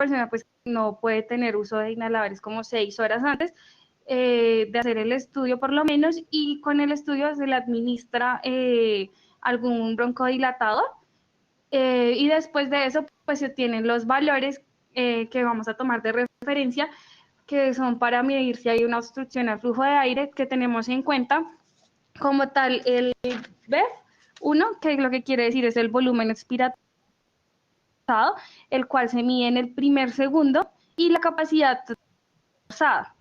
persona pues no puede tener uso de inhaladores como 6 horas antes de hacer el estudio por lo menos, y con el estudio se le administra algún broncodilatador, y después de eso pues se tienen los valores que vamos a tomar de referencia, que son para medir si hay una obstrucción al flujo de aire, que tenemos en cuenta como tal el BEF1, que lo que quiere decir es el volumen expiratorio, el cual se mide en el primer segundo, y la capacidad forzada.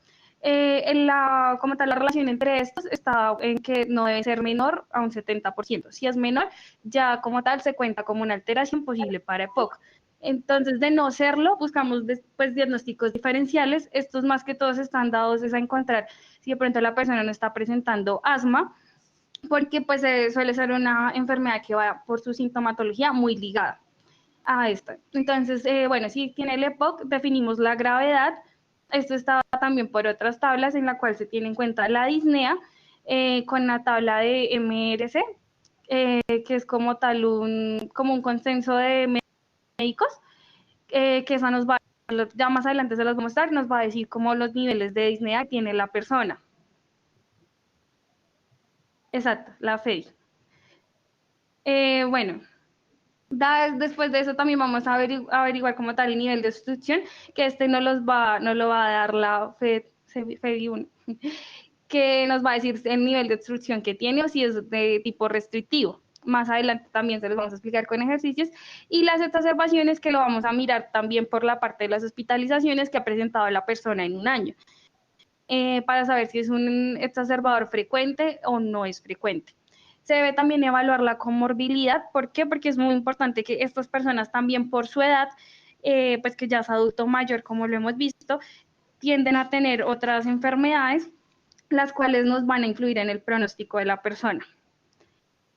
Como tal, la relación entre estos está en que no debe ser menor a un 70%. Si es menor, ya como tal se cuenta como una alteración posible para EPOC. Entonces, de no serlo, buscamos después diagnósticos diferenciales. Estos más que todos están dados es a encontrar si de pronto la persona no está presentando asma, porque pues suele ser una enfermedad que va por su sintomatología muy ligada a esta. Entonces, bueno, si tiene el EPOC, definimos la gravedad. Esto está también por otras tablas en la cual se tiene en cuenta la disnea, con la tabla de MRC, que es como tal como un consenso de médicos, que esa nos va, ya más adelante se los voy a mostrar, nos va a decir cómo los niveles de disnea tiene la persona. Exacto, la FEI. Bueno, después de eso también vamos a averiguar como tal el nivel de obstrucción, que no lo va a dar la FED1, que nos va a decir el nivel de obstrucción que tiene o si es de tipo restrictivo. Más adelante también se los vamos a explicar con ejercicios, y las exacerbaciones, que lo vamos a mirar también por la parte de las hospitalizaciones que ha presentado la persona en un año, para saber si es un exacerbador frecuente o no es frecuente. Se debe también evaluar la comorbilidad. ¿Por qué? Porque es muy importante que estas personas también por su edad, pues que ya es adulto mayor, como lo hemos visto, tienden a tener otras enfermedades, las cuales nos van a influir en el pronóstico de la persona.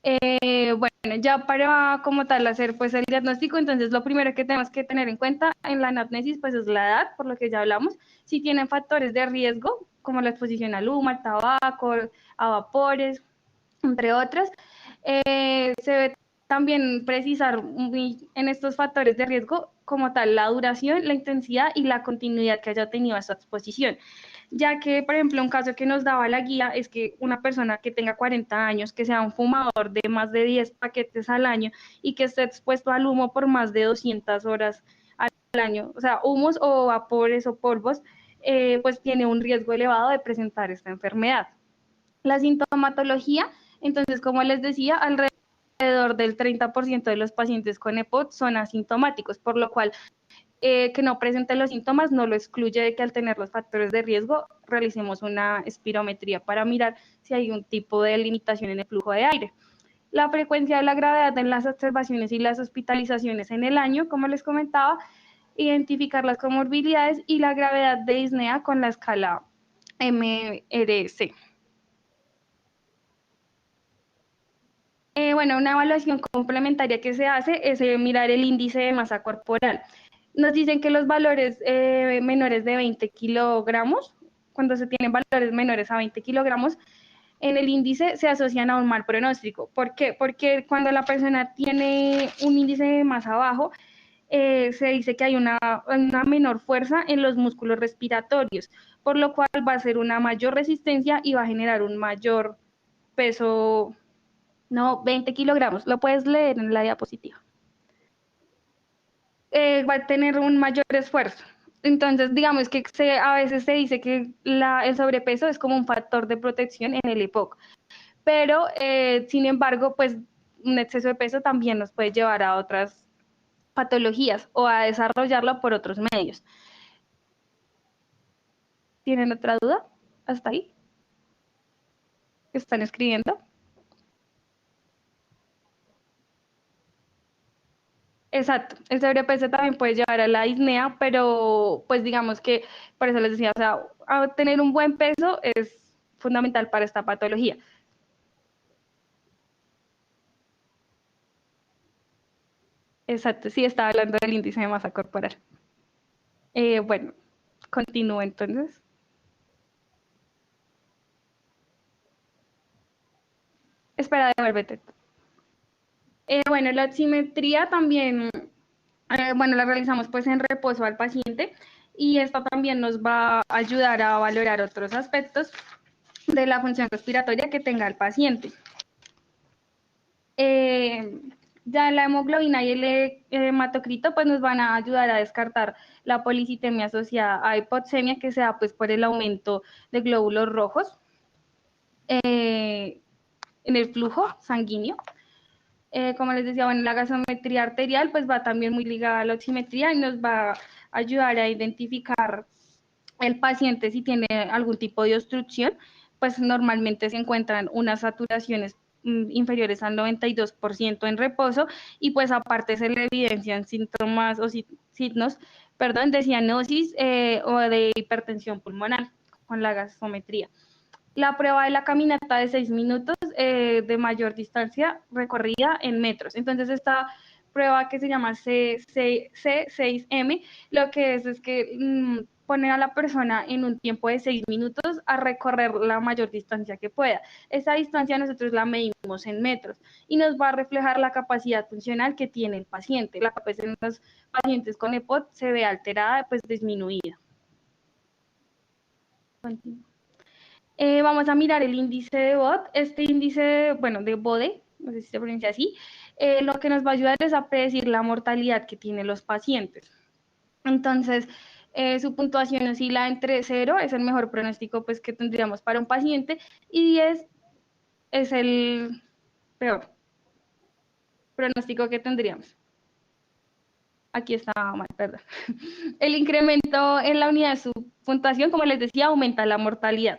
Bueno, ya para como tal hacer pues el diagnóstico, entonces lo primero que tenemos que tener en cuenta en la anamnesis pues es la edad, por lo que ya hablamos. Si tienen factores de riesgo como la exposición al humo, al tabaco, a vapores, entre otras, se debe también precisar en estos factores de riesgo como tal la duración, la intensidad y la continuidad que haya tenido esta exposición, ya que, por ejemplo, un caso que nos daba la guía es que una persona que tenga 40 años, que sea un fumador de más de 10 paquetes al año y que esté expuesto al humo por más de 200 horas al año, o sea, humos o vapores o polvos, pues tiene un riesgo elevado de presentar esta enfermedad. La sintomatología, entonces, como les decía, alrededor del 30% de los pacientes con EPOC son asintomáticos, por lo cual que no presente los síntomas no lo excluye de que al tener los factores de riesgo realicemos una espirometría para mirar si hay un tipo de limitación en el flujo de aire. La frecuencia de la gravedad en las observaciones y las hospitalizaciones en el año, como les comentaba, identificar las comorbilidades y la gravedad de disnea con la escala MRC. Bueno, una evaluación complementaria que se hace es mirar el índice de masa corporal. Nos dicen que los valores menores de 20 kilogramos, cuando se tienen valores menores a 20 kilogramos, en el índice se asocian a un mal pronóstico. ¿Por qué? Porque cuando la persona tiene un índice de masa bajo, se dice que hay una menor fuerza en los músculos respiratorios, por lo cual va a ser una mayor resistencia y va a generar un mayor peso. No, 20 kilogramos, lo puedes leer en la diapositiva. Va a tener un mayor esfuerzo. Entonces, digamos que a veces se dice que el sobrepeso es como un factor de protección en el EPOC, pero sin embargo, pues un exceso de peso también nos puede llevar a otras patologías o a desarrollarlo por otros medios. ¿Tienen otra duda? ¿Hasta ahí? ¿Están escribiendo? Exacto, el sobrepeso también puede llevar a la disnea, pero pues digamos que, por eso les decía, o sea, tener un buen peso es fundamental para esta patología. Exacto, sí, estaba hablando del índice de masa corporal. Bueno, continúo entonces. Espera, devuélvete. Bueno, la oximetría también Bueno, la realizamos pues en reposo al paciente y esto también nos va a ayudar a valorar otros aspectos de la función respiratoria que tenga el paciente. Ya la hemoglobina y el hematocrito pues nos van a ayudar a descartar la policitemia asociada a hipoxemia que se da pues por el aumento de glóbulos rojos en el flujo sanguíneo. Como les decía, bueno, la gasometría arterial pues va también muy ligada a la oximetría y nos va a ayudar a identificar el paciente si tiene algún tipo de obstrucción, pues normalmente se encuentran unas saturaciones inferiores al 92% en reposo y pues aparte se le evidencian síntomas o signos, perdón, de cianosis o de hipertensión pulmonar con la gasometría. La prueba de la caminata de 6 minutos de mayor distancia recorrida en metros. Entonces, esta prueba que se llama C6M, lo que es que poner a la persona en un tiempo de 6 minutos a recorrer la mayor distancia que pueda. Esa distancia nosotros la medimos en metros y nos va a reflejar la capacidad funcional que tiene el paciente. La capacidad en los pacientes con EPOC se ve alterada, pues disminuida. Continúo. Vamos a mirar el índice de BOD. Este índice, bueno, de BODE, no sé si se pronuncia así, lo que nos va a ayudar es a predecir la mortalidad que tienen los pacientes. Entonces, su puntuación oscila entre 0, es el mejor pronóstico pues, que tendríamos para un paciente, y 10 es el peor pronóstico que tendríamos. Aquí está mal, perdón. El incremento en la unidad de su puntuación, como les decía, aumenta la mortalidad.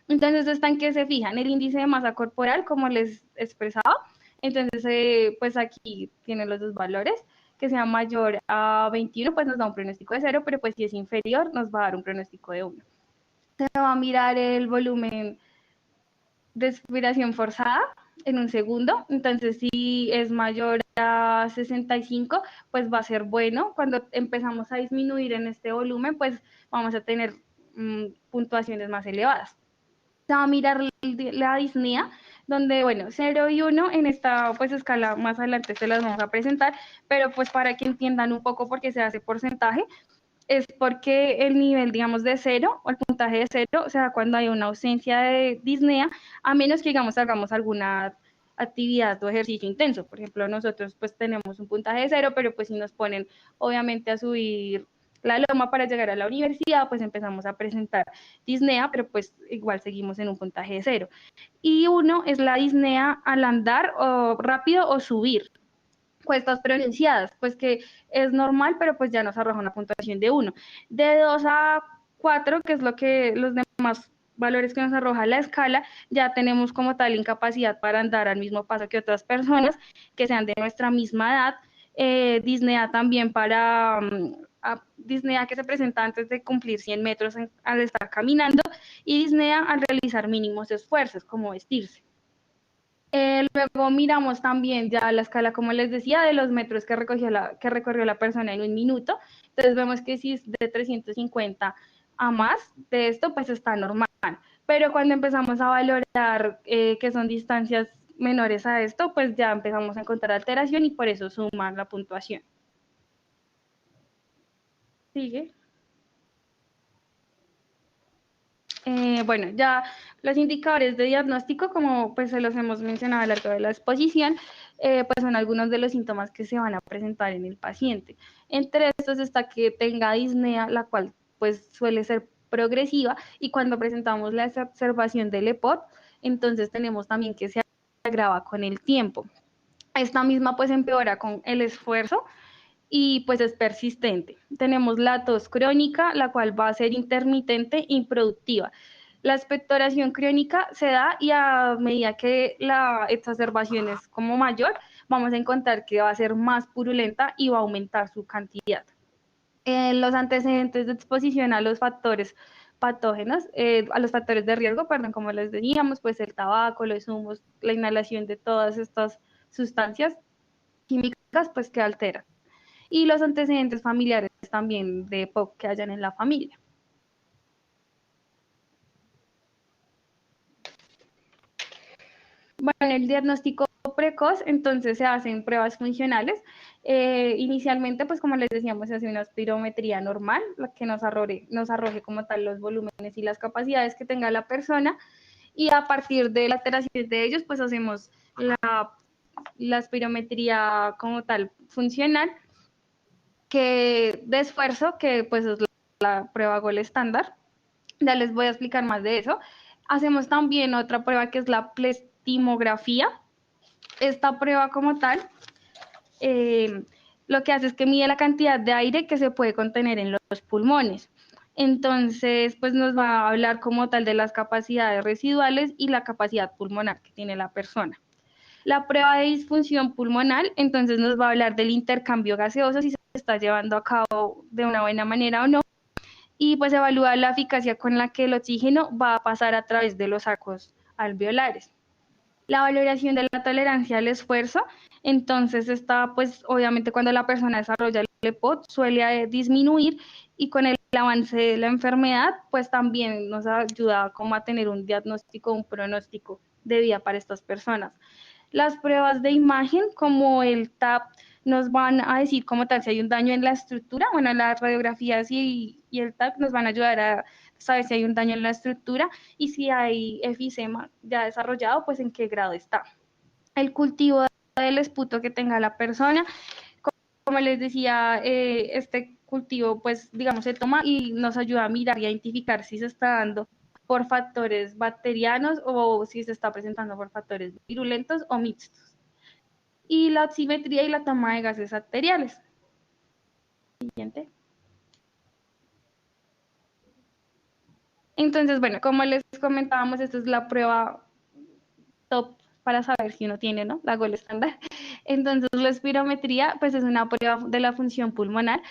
Entonces, ¿están que se fijan? El índice de masa corporal, como les expresaba. Entonces, pues aquí tienen los dos valores. Que sea mayor a 21, pues nos da un pronóstico de 0, pero pues si es inferior, nos va a dar un pronóstico de 1. Se va a mirar el volumen de expiración forzada en un segundo. Entonces, si es mayor a 65, pues va a ser bueno. Cuando empezamos a disminuir en este volumen, pues vamos a tener puntuaciones más elevadas. Se va a mirar la disnea, donde, bueno, 0 y 1 en esta pues escala más adelante se las vamos a presentar, pero pues para que entiendan un poco por qué se hace porcentaje, es porque el nivel, digamos, de 0 o el puntaje de 0, o sea, cuando hay una ausencia de disnea, a menos que, digamos, hagamos alguna actividad o ejercicio intenso. Por ejemplo, nosotros pues tenemos un puntaje de 0, pero pues si nos ponen obviamente a subir la loma para llegar a la universidad, pues empezamos a presentar disnea, pero pues igual seguimos en un puntaje de 0. Y 1 es la disnea al andar o rápido o subir. Cuestas pronunciadas, pues que es normal, pero pues ya nos arroja una puntuación de 1. De 2 a 4, que es lo que los demás valores que nos arroja la escala, ya tenemos como tal incapacidad para andar al mismo paso que otras personas que sean de nuestra misma edad. Disnea también para disnea que se presenta antes de cumplir 100 metros al estar caminando, y disnea al realizar mínimos esfuerzos como vestirse. Luego miramos también ya la escala, como les decía, de los metros que recorrió la persona en un minuto. Entonces vemos que si es de 350 a más de esto, pues está normal. Pero cuando empezamos a valorar que son distancias menores a esto, pues ya empezamos a encontrar alteración y por eso suman la puntuación. Sigue. Bueno, ya los indicadores de diagnóstico, como pues se los hemos mencionado a lo largo de la exposición, pues son algunos de los síntomas que se van a presentar en el paciente. Entre estos está que tenga disnea, la cual pues suele ser progresiva, y cuando presentamos la exacerbación del EPOC, entonces tenemos también que se agrava con el tiempo. Esta misma pues empeora con el esfuerzo y pues es persistente. Tenemos la tos crónica, la cual va a ser intermitente e improductiva. La expectoración crónica se da y a medida que la exacerbación es como mayor, vamos a encontrar que va a ser más purulenta y va a aumentar su cantidad. Los antecedentes de exposición a los factores patógenos, a los factores de riesgo, perdón, como les decíamos, pues el tabaco, los humos, la inhalación de todas estas sustancias químicas, pues que alteran, y los antecedentes familiares también de EPOC que hayan en la familia. Bueno, el diagnóstico precoz, entonces se hacen pruebas funcionales. Inicialmente, pues como les decíamos, se hace una espirometría normal, la que nos arroje como tal los volúmenes y las capacidades que tenga la persona, y a partir de la alteración de ellos, pues hacemos la espirometría como tal funcional, que de esfuerzo, que pues es la prueba Gold estándar. Ya les voy a explicar más de eso. Hacemos también otra prueba que es la plestimografía. Esta prueba como tal, lo que hace es que mide la cantidad de aire que se puede contener en los pulmones. Entonces, pues nos va a hablar como tal de las capacidades residuales y la capacidad pulmonar que tiene la persona. La prueba de disfunción pulmonar, entonces nos va a hablar del intercambio gaseoso, si se está llevando a cabo de una buena manera o no, y pues evalúa la eficacia con la que el oxígeno va a pasar a través de los sacos alveolares. La valoración de la tolerancia al esfuerzo, entonces está pues obviamente cuando la persona desarrolla el EPOC suele disminuir, y con el avance de la enfermedad pues también nos ayuda como a tener un diagnóstico, un pronóstico de vida para estas personas. Las pruebas de imagen como el TAP nos van a decir como tal si hay un daño en la estructura. Bueno, las radiografías y el TAP nos van a ayudar a saber si hay un daño en la estructura, y si hay efisema ya desarrollado, pues en qué grado está. El cultivo del esputo que tenga la persona, como les decía, este cultivo pues digamos se toma y nos ayuda a mirar y a identificar si se está dando por factores bacterianos o si se está presentando por factores virulentos o mixtos. Y la oximetría y la toma de gases arteriales. Siguiente. Entonces, bueno, como les comentábamos, esta es la prueba top para saber si uno tiene, ¿no?, la Gold estándar. Entonces, la espirometría, pues es una prueba de la función pulmonar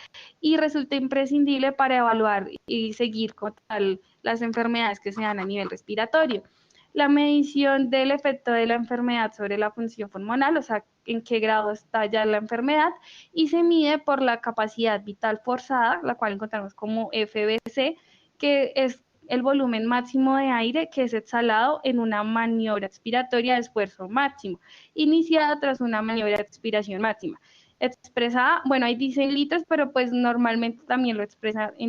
y resulta imprescindible para evaluar y seguir con tal las enfermedades que se dan a nivel respiratorio. La medición del efecto de la enfermedad sobre la función pulmonar, o sea, en qué grado está ya la enfermedad, y se mide por la capacidad vital forzada, la cual encontramos como FVC, que es el volumen máximo de aire que es exhalado en una maniobra expiratoria de esfuerzo máximo, iniciada tras una maniobra de expiración máxima. Expresada, bueno, ahí dicen litros, pero pues normalmente también lo expresa en